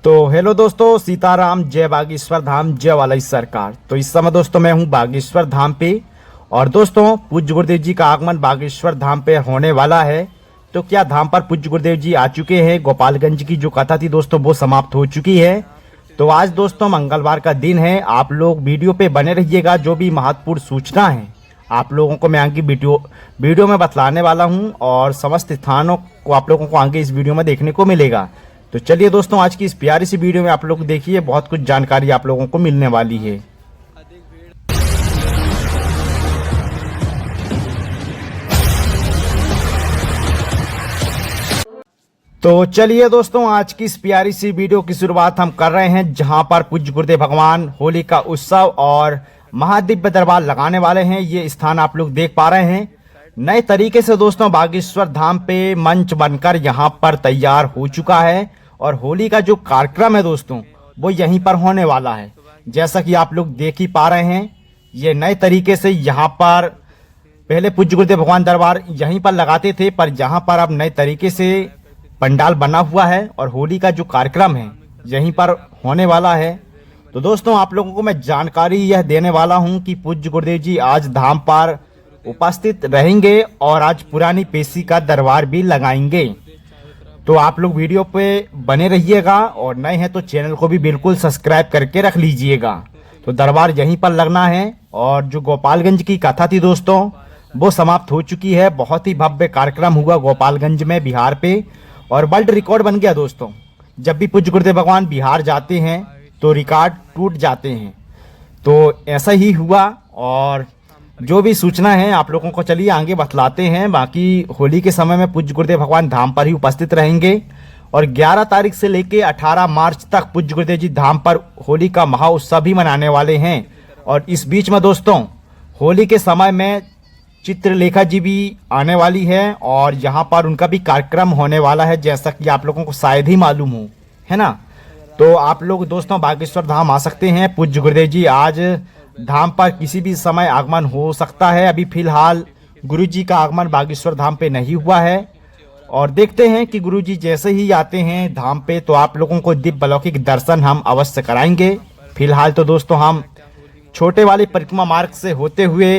तो हेलो दोस्तों, सीताराम, जय बागेश्वर धाम, जय वाली सरकार। तो इस समय दोस्तों मैं हूं बागेश्वर धाम पे। और दोस्तों पूज्य गुरुदेव जी का आगमन बागेश्वर धाम पे होने वाला है। तो क्या धाम पर पूज्य गुरुदेव जी आ चुके हैं? गोपालगंज की जो कथा थी दोस्तों वो समाप्त हो चुकी है। तो आज दोस्तों मंगलवार का दिन है। आप लोग वीडियो पे बने रहिएगा। जो भी महत्वपूर्ण सूचना है आप लोगों को मैं आगे वीडियो में बतलाने वाला हूं और समस्त स्थानों को आप लोगों को आगे इस वीडियो में देखने को मिलेगा। तो चलिए दोस्तों आज की इस प्यारी सी वीडियो में आप लोग देखिए, बहुत कुछ जानकारी आप लोगों को मिलने वाली है। तो चलिए दोस्तों आज की इस प्यारी सी वीडियो की शुरुआत हम कर रहे हैं, जहां पर पूज्य गुरुदेव भगवान होली का उत्सव और महादिव्य दरबार लगाने वाले हैं। ये स्थान आप लोग देख पा रहे हैं। नए तरीके से दोस्तों बागेश्वर धाम पे मंच बनकर यहां पर तैयार हो चुका है और होली का जो कार्यक्रम है दोस्तों वो यहीं पर होने वाला है। जैसा कि आप लोग देख ही पा रहे हैं, ये नए तरीके से यहाँ पर पहले पूज्य गुरुदेव भगवान दरबार यहीं पर लगाते थे, पर यहाँ पर अब नए तरीके से पंडाल बना हुआ है और होली का जो कार्यक्रम है यहीं पर होने वाला है। तो दोस्तों आप लोगों को मैं जानकारी यह देने वाला हूं कि पूज्य गुरुदेव जी आज धाम पर उपस्थित रहेंगे और आज पुरानी पेशी का दरबार भी लगाएंगे। तो आप लोग वीडियो पे बने रहिएगा और नए हैं तो चैनल को भी बिल्कुल सब्सक्राइब करके रख लीजिएगा। तो दरबार यहीं पर लगना है और जो गोपालगंज की कथा थी दोस्तों वो समाप्त हो चुकी है। बहुत ही भव्य कार्यक्रम हुआ गोपालगंज में बिहार पे और वर्ल्ड रिकॉर्ड बन गया दोस्तों। जब भी पूज्य गुरुदेव भगवान बिहार जाते हैं तो रिकॉर्ड टूट जाते हैं। तो ऐसा ही हुआ और जो भी सूचना है आप लोगों को चलिए आगे बतलाते हैं। बाकी होली के समय में पूज्य गुरुदेव भगवान धाम पर ही उपस्थित रहेंगे और 11 तारीख से लेके 18 मार्च तक पूज्य गुरुदेव जी धाम पर होली का महाउत्सव भी मनाने वाले हैं। और इस बीच में दोस्तों होली के समय में चित्रलेखा जी भी आने वाली है और यहाँ पर उनका भी कार्यक्रम होने वाला है, जैसा कि आप लोगों को शायद ही मालूम हो, है ना। तो आप लोग दोस्तों बागेश्वर धाम आ सकते हैं। पूज्य गुरुदेव जी आज धाम पर किसी भी समय आगमन हो सकता है। अभी फिलहाल गुरु जी का आगमन बागेश्वर धाम पे नहीं हुआ है और देखते हैं कि गुरु जी जैसे ही आते हैं धाम पे तो आप लोगों को दिव्य अलौकिक दर्शन हम अवश्य कराएंगे। फिलहाल तो दोस्तों हम छोटे वाले परिक्रमा मार्ग से होते हुए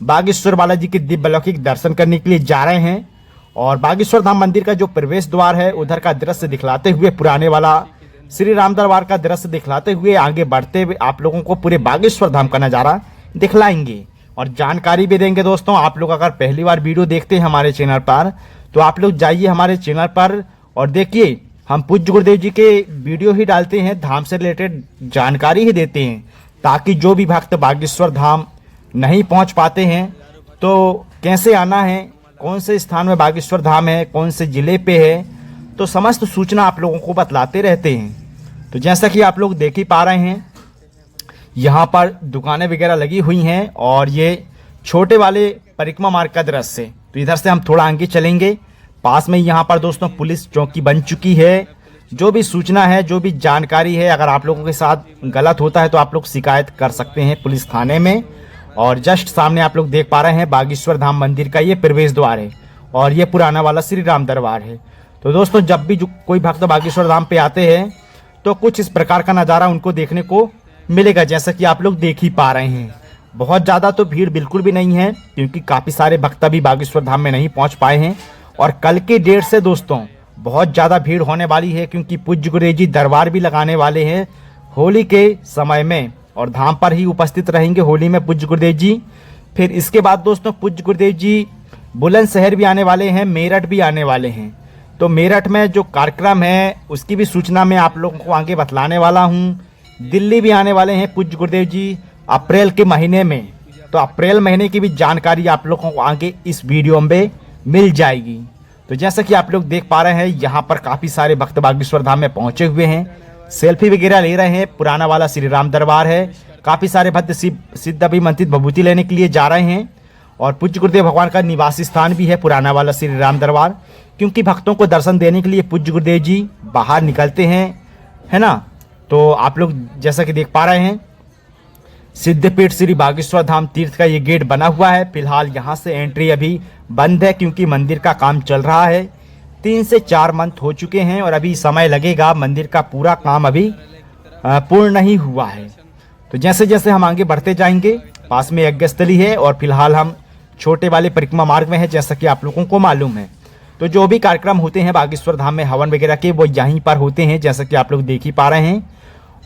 बागेश्वर बालाजी के दिव्य अलौकिक दर्शन करने के लिए जा रहे हैं और बागेश्वर धाम मंदिर का जो प्रवेश द्वार है उधर का दृश्य दिखलाते हुए, पुराने वाला श्री राम दरबार का दृश्य दिखलाते हुए आगे बढ़ते हुए आप लोगों को पूरे बागेश्वर धाम का नज़ारा दिखलाएंगे और जानकारी भी देंगे। दोस्तों आप लोग अगर पहली बार वीडियो देखते हैं हमारे चैनल पर तो आप लोग जाइए हमारे चैनल पर और देखिए, हम पूज्य गुरुदेव जी के वीडियो ही डालते हैं, धाम से रिलेटेड जानकारी ही देते हैं, ताकि जो भी भक्त बागेश्वर धाम नहीं पहुंच पाते हैं तो कैसे आना है, कौन से स्थान में बागेश्वर धाम है, कौन से जिले पे है, तो समस्त सूचना आप लोगों को बतलाते रहते हैं। तो जैसा कि आप लोग देख ही पा रहे हैं यहाँ पर दुकानें वगैरह लगी हुई हैं और ये छोटे वाले परिक्रमा मार्ग का दृश्य। तो इधर से हम थोड़ा आगे चलेंगे। पास में यहाँ पर दोस्तों पुलिस चौकी बन चुकी है। जो भी सूचना है, जो भी जानकारी है, अगर आप लोगों के साथ गलत होता है तो आप लोग शिकायत कर सकते हैं पुलिस थाने में। और जस्ट सामने आप लोग देख पा रहे हैं बागेश्वर धाम मंदिर का ये प्रवेश द्वार है और ये पुराना वाला श्री राम दरबार है। तो दोस्तों जब भी कोई भक्त बागेश्वर धाम पे आते हैं तो कुछ इस प्रकार का नज़ारा उनको देखने को मिलेगा, जैसा कि आप लोग देख ही पा रहे हैं। बहुत ज़्यादा तो भीड़ बिल्कुल भी नहीं है क्योंकि काफ़ी सारे भक्त अभी बागेश्वर धाम में नहीं पहुंच पाए हैं और कल की डेट से दोस्तों बहुत ज़्यादा भीड़ होने वाली है क्योंकि पूज्य गुरुदेव जी दरबार भी लगाने वाले हैं होली के समय में और धाम पर ही उपस्थित रहेंगे होली में पूज्य गुरुदेव जी। फिर इसके बाद दोस्तों पूज्य गुरुदेव जी बुलंदशहर भी आने वाले हैं, मेरठ भी आने वाले हैं। तो मेरठ में जो कार्यक्रम है उसकी भी सूचना मैं आप लोगों को आगे बतलाने वाला हूँ। दिल्ली भी आने वाले हैं पूज्य गुरुदेव जी अप्रैल के महीने में। तो अप्रैल महीने की भी जानकारी आप लोगों को आगे इस वीडियो में मिल जाएगी। तो जैसा कि आप लोग देख पा रहे हैं यहाँ पर काफ़ी सारे भक्त बागेश्वर धाम में पहुँचे हुए हैं, सेल्फी वगैरह ले रहे हैं। पुराना वाला श्री राम दरबार है, काफ़ी सारे भक्त सिद्ध अभिमंत्रित भभूति लेने के लिए जा रहे हैं और पूज्य गुरुदेव भगवान का निवासी स्थान भी है पुराना वाला श्री राम दरबार, क्योंकि भक्तों को दर्शन देने के लिए पूज्य गुरुदेव जी बाहर निकलते हैं, है ना। तो आप लोग जैसा कि देख पा रहे हैं सिद्धपीठ श्री बागेश्वर धाम तीर्थ का ये गेट बना हुआ है। फिलहाल यहाँ से एंट्री अभी बंद है क्योंकि मंदिर का काम चल रहा है। 3 से 4 मंथ हो चुके हैं और अभी समय लगेगा। मंदिर का पूरा काम अभी पूर्ण नहीं हुआ है। तो जैसे जैसे हम आगे बढ़ते जाएंगे, पास में यज्ञस्थली है और फिलहाल हम छोटे वाले परिक्रमा मार्ग में है, जैसा कि आप लोगों को मालूम है। तो जो भी कार्यक्रम होते हैं बागेश्वर धाम में हवन वगैरह के, वो यहीं पर होते हैं, जैसा कि आप लोग देख ही पा रहे हैं।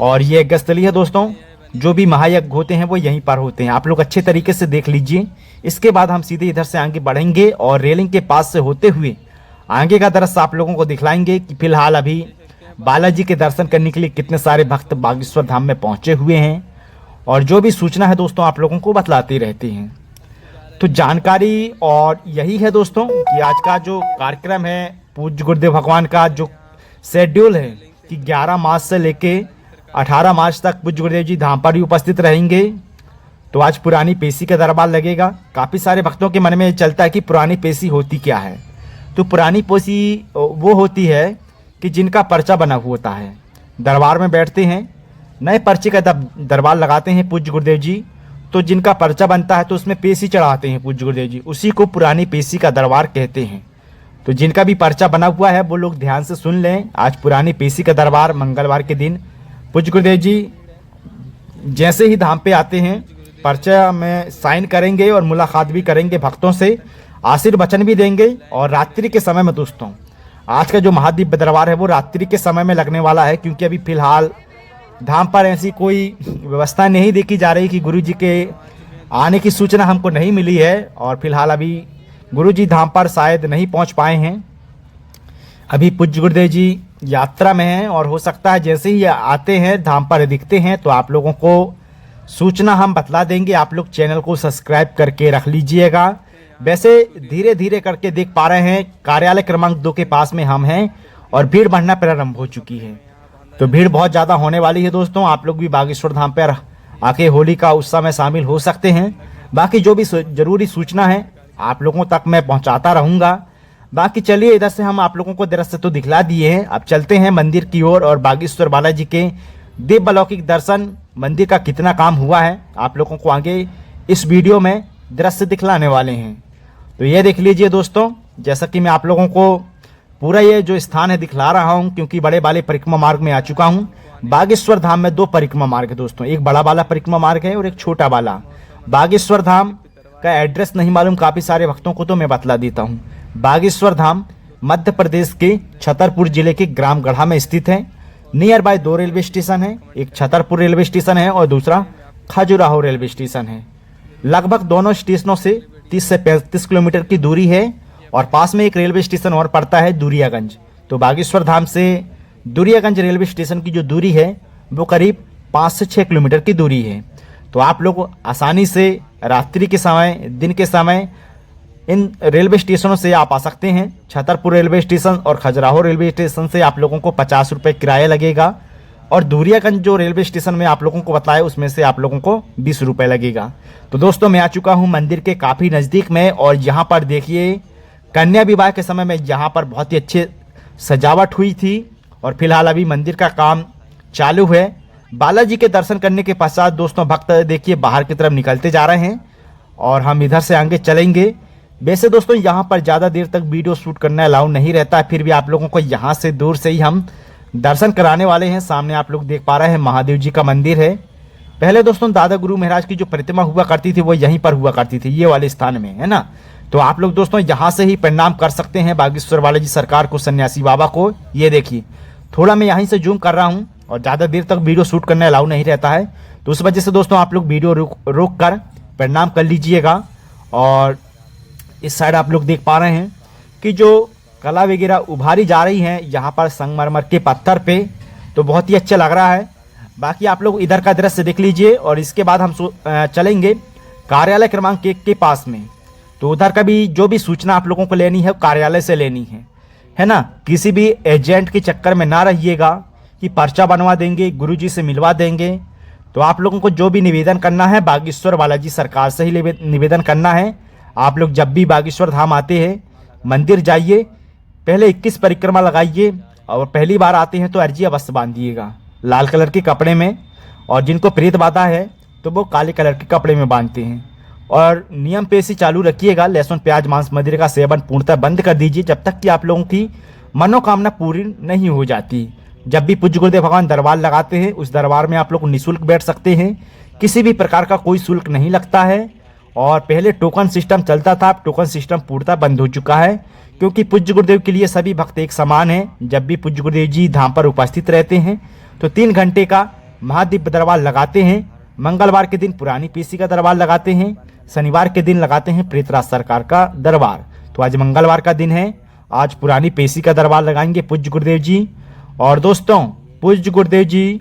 और ये यज्ञस्थली है दोस्तों, जो भी महायज्ञ होते हैं वो यहीं पर होते हैं। आप लोग अच्छे तरीके से देख लीजिए। इसके बाद हम सीधे इधर से आगे बढ़ेंगे और रेलिंग के पास से होते हुए आगे का दृश्य आप लोगों को दिखलाएंगे कि फिलहाल अभी बालाजी के दर्शन करने के लिए कितने सारे भक्त बागेश्वर धाम में पहुंचे हुए हैं। और जो भी सूचना है दोस्तों आप लोगों को बतलाते रहते हैं। तो जानकारी और यही है दोस्तों कि आज का जो कार्यक्रम है, पूज्य गुरुदेव भगवान का जो शेड्यूल है कि 11 मार्च से लेके 18 मार्च तक पूज्य गुरुदेव जी धाम पर ही उपस्थित रहेंगे। तो आज पुरानी पेशी का दरबार लगेगा। काफ़ी सारे भक्तों के मन में चलता है कि पुरानी पेशी होती क्या है। तो पुरानी पेशी वो होती है कि जिनका पर्चा बना हुआ होता है, दरबार में बैठते हैं, नए पर्चे का दरबार लगाते हैं पूज्य गुरुदेव जी। तो जिनका पर्चा बनता है तो उसमें पेशी चढ़ाते हैं पूज्य गुरुदेव जी, उसी को पुरानी पेशी का दरबार कहते हैं। तो जिनका भी पर्चा बना हुआ है वो लोग ध्यान से सुन लें। आज पुरानी पेशी का दरबार मंगलवार के दिन पूज्य गुरुदेव जी जैसे ही धाम पे आते हैं पर्चा में साइन करेंगे और मुलाकात भी करेंगे भक्तों से, आशीर्वचन भी देंगे। और रात्रि के समय में दोस्तों आज का जो महादिव्य दरबार है वो रात्रि के समय में लगने वाला है, क्योंकि अभी फिलहाल धाम पर ऐसी कोई व्यवस्था नहीं देखी जा रही कि गुरुजी के आने की सूचना हमको नहीं मिली है। और फिलहाल अभी गुरुजी धाम पर शायद नहीं पहुंच पाए हैं। अभी पूज्य गुरुदेव जी यात्रा में हैं और हो सकता है जैसे ही आते हैं धाम पर दिखते हैं तो आप लोगों को सूचना हम बतला देंगे। आप लोग चैनल को सब्सक्राइब करके रख लीजिएगा। वैसे धीरे धीरे करके देख पा रहे हैं कार्यालय क्रमांक 2 के पास में हम हैं और भीड़ बढ़ना प्रारंभ हो चुकी है। तो भीड़ बहुत ज़्यादा होने वाली है दोस्तों। आप लोग भी बागेश्वर धाम पर आके होली का उत्सव में शामिल हो सकते हैं। बाकी जो भी जरूरी सूचना है आप लोगों तक मैं पहुंचाता रहूंगा। बाकी चलिए इधर से हम आप लोगों को दृश्य तो दिखला दिए हैं, अब चलते हैं मंदिर की ओर और बागेश्वर बालाजी के दिव्य अलौकिक दर्शन, मंदिर का कितना काम हुआ है आप लोगों को आगे इस वीडियो में दृश्य दिखलाने वाले हैं। तो ये देख लीजिए दोस्तों, जैसा कि मैं आप लोगों को पूरा ये जो स्थान है दिखला रहा हूँ, क्योंकि बड़े वाले परिक्रमा मार्ग में आ चुका हूँ। बागेश्वर धाम में 2 परिक्रमा मार्ग है दोस्तों, एक बड़ा वाला परिक्रमा मार्ग है और एक छोटा वाला। बागेश्वर धाम का एड्रेस नहीं मालूम काफ़ी सारे भक्तों को, तो मैं बतला देता हूँ। बागेश्वर धाम मध्य प्रदेश के छतरपुर जिले के ग्राम गढ़ा में स्थित है। नियर बाय 2 रेलवे स्टेशन है, एक छतरपुर रेलवे स्टेशन है और दूसरा खजुराहो रेलवे स्टेशन है। लगभग दोनों स्टेशनों से 30 से 35 किलोमीटर की दूरी है और पास में एक रेलवे स्टेशन और पड़ता है दुरियागंज। तो बागेश्वर धाम से दुरियागंज रेलवे स्टेशन की जो दूरी है वो करीब 5 से 6 किलोमीटर की दूरी है। तो आप लोग आसानी से रात्रि के समय, दिन के समय इन रेलवे स्टेशनों से आप आ सकते हैं। छतरपुर रेलवे स्टेशन और खजुराहो रेलवे स्टेशन से आप लोगों को 50 रुपये किराया लगेगा और दुरियागंज जो रेलवे स्टेशन में आप लोगों को बताया उसमें से आप लोगों को 20 रुपये लगेगा। तो दोस्तों मैं आ चुका हूँ मंदिर के काफ़ी नज़दीक में और यहाँ पर देखिए कन्या विवाह के समय में यहाँ पर बहुत ही अच्छे सजावट हुई थी और फिलहाल अभी मंदिर का काम चालू है। बालाजी के दर्शन करने के पश्चात दोस्तों भक्त देखिए बाहर की तरफ निकलते जा रहे हैं और हम इधर से आगे चलेंगे। वैसे दोस्तों यहाँ पर ज़्यादा देर तक वीडियो शूट करना अलाउ नहीं रहता है, फिर भी आप लोगों को यहाँ से दूर से ही हम दर्शन कराने वाले हैं। सामने आप लोग देख पा रहे हैं महादेव जी का मंदिर है। पहले दोस्तों दादा गुरु महाराज की जो प्रतिमा हुआ करती थी वो यहीं पर हुआ करती थी, ये वाले स्थान में, है ना। तो आप लोग दोस्तों यहाँ से ही प्रणाम कर सकते हैं बागेश्वर बालाजी सरकार को, सन्यासी बाबा को। ये देखिए थोड़ा मैं यहीं से जूम कर रहा हूँ और ज़्यादा देर तक वीडियो शूट करना अलाउ नहीं रहता है, तो उस वजह से दोस्तों आप लोग वीडियो रोक कर प्रणाम कर लीजिएगा। और इस साइड आप लोग देख पा रहे हैं कि जो कला वगैरह उभारी जा रही हैं यहाँ पर संगमरमर के पत्थर पे, तो बहुत ही अच्छा लग रहा है। बाकी आप लोग इधर का दृश्य देख लीजिए और इसके बाद हम चलेंगे कार्यालय क्रमांक 1 के पास में। तो उधर का भी जो भी सूचना आप लोगों को लेनी है कार्यालय से लेनी है ना। किसी भी एजेंट के चक्कर में ना रहिएगा कि पर्चा बनवा देंगे, गुरुजी से मिलवा देंगे। तो आप लोगों को जो भी निवेदन करना है बागेश्वर बालाजी सरकार से ही निवेदन करना है। आप लोग जब भी बागेश्वर धाम आते हैं मंदिर जाइए, पहले 21 परिक्रमा लगाइए और पहली बार आते हैं तो अर्जी अवश्य बांधिएगा लाल कलर के कपड़े में, और जिनको प्रेत बाधा है तो वो काले कलर के कपड़े में बांधते हैं। और नियम पेशी चालू रखिएगा। लहसुन, प्याज, मांस, मदिरा का सेवन पूर्णतः बंद कर दीजिए जब तक कि आप लोगों की मनोकामना पूरी नहीं हो जाती। जब भी पूज्य गुरुदेव भगवान दरबार लगाते हैं, उस दरबार में आप लोग निःशुल्क बैठ सकते हैं, किसी भी प्रकार का कोई शुल्क नहीं लगता है। और पहले टोकन सिस्टम चलता था, अब टोकन सिस्टम पूर्णतः बंद हो चुका है, क्योंकि पूज्य गुरुदेव के लिए सभी भक्त एक समान हैं। जब भी पूज्य गुरुदेव जी धाम पर उपस्थित रहते हैं तो 3 घंटे का महादिव्य दरबार लगाते हैं। मंगलवार के दिन पुरानी पेशी का दरबार लगाते हैं, शनिवार के दिन लगाते हैं प्रेतराज सरकार का दरबार। तो आज मंगलवार का दिन है, आज पुरानी पेशी का दरबार लगाएंगे पूज्य गुरुदेव जी। और दोस्तों, पूज्य गुरुदेव जी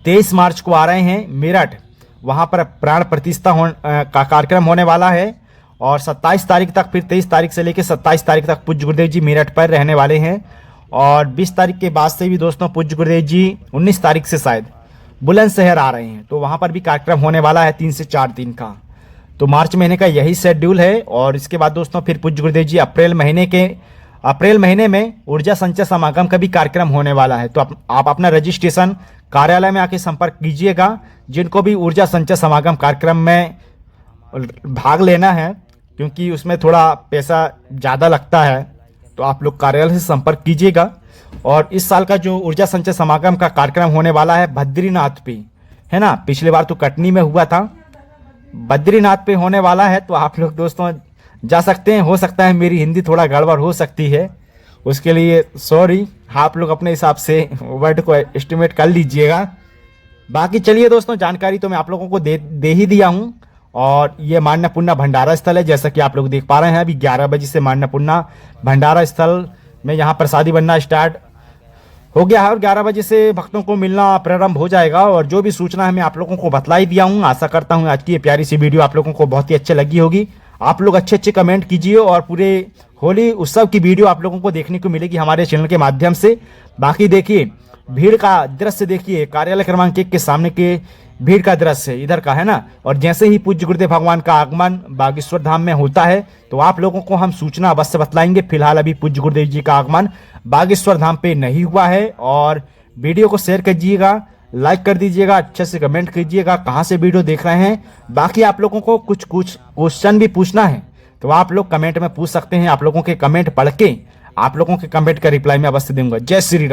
23 मार्च को आ रहे हैं मेरठ, वहाँ पर प्राण प्रतिष्ठा का कार्यक्रम होने वाला है। और 27 तारीख तक, फिर 23 तारीख से लेकर 27 तारीख तक पूज्य गुरुदेव जी मेरठ पर रहने वाले हैं। और 20 तारीख के बाद से भी दोस्तों पूज्य गुरुदेव जी 19 तारीख से शायद बुलंदशहर आ रहे हैं, तो वहाँ पर भी कार्यक्रम होने वाला है 3 से 4 दिन का। तो मार्च महीने का यही शेड्यूल है। और इसके बाद दोस्तों फिर पूज्य गुरुदेव जी अप्रैल महीने में ऊर्जा संचय समागम का भी कार्यक्रम होने वाला है। तो आप अपना रजिस्ट्रेशन कार्यालय में आके संपर्क कीजिएगा, जिनको भी ऊर्जा संचय समागम कार्यक्रम में भाग लेना है, क्योंकि उसमें थोड़ा पैसा ज़्यादा लगता है। तो आप लोग कार्यालय से संपर्क कीजिएगा। और इस साल का जो ऊर्जा संचय समागम का कार्यक्रम होने वाला है बद्रीनाथ पे, है ना, पिछली बार तो कटनी में हुआ था, बद्रीनाथ पे होने वाला है। तो आप लोग दोस्तों जा सकते हैं। हो सकता है मेरी हिंदी थोड़ा गड़बड़ हो सकती है, उसके लिए सॉरी, आप लोग अपने हिसाब से वर्ड को एस्टिमेट कर लीजिएगा। बाकी चलिए दोस्तों, जानकारी तो मैं आप लोगों को दे ही दिया हूँ। और ये मान्यपुन्ना भंडारा स्थल है, जैसा कि आप लोग देख पा रहे हैं। अभी 11 बजे से मान्यपुन्ना भंडारा स्थल में यहाँ प्रसादी बनना स्टार्ट हो गया है और 11 बजे से भक्तों को मिलना प्रारंभ हो जाएगा। और जो भी सूचना है मैं आप लोगों को बतला ही दिया हूँ। आशा करता हूँ आज की ये प्यारी सी वीडियो आप लोगों को बहुत ही अच्छी लगी होगी। आप लोग अच्छे कमेंट कीजिए और पूरे होली उत्सव की वीडियो आप लोगों को देखने को मिलेगी हमारे चैनल के माध्यम से। बाकी देखिए भीड़ का दृश्य, देखिए कार्यालय क्रमांक 1 के सामने के भीड़ का दृश्य इधर का है ना। और जैसे ही पूज्य गुरुदेव भगवान का आगमन बागेश्वर धाम में होता है तो आप लोगों को हम सूचना अवश्य बतलाएंगे। फिलहाल अभी पूज्य गुरुदेव जी का आगमन बागेश्वर धाम पे नहीं हुआ है। और वीडियो को शेयर कीजिएगा, लाइक कर दीजिएगा, अच्छे से कमेंट कीजिएगा कहाँ से वीडियो देख रहे हैं। बाकी आप लोगों को कुछ क्वेश्चन भी पूछना है तो आप लोग कमेंट में पूछ सकते हैं। आप लोगों के कमेंट पढ़ के आप लोगों के कमेंट का रिप्लाई मैं अवश्य दूंगा। जय श्री राम।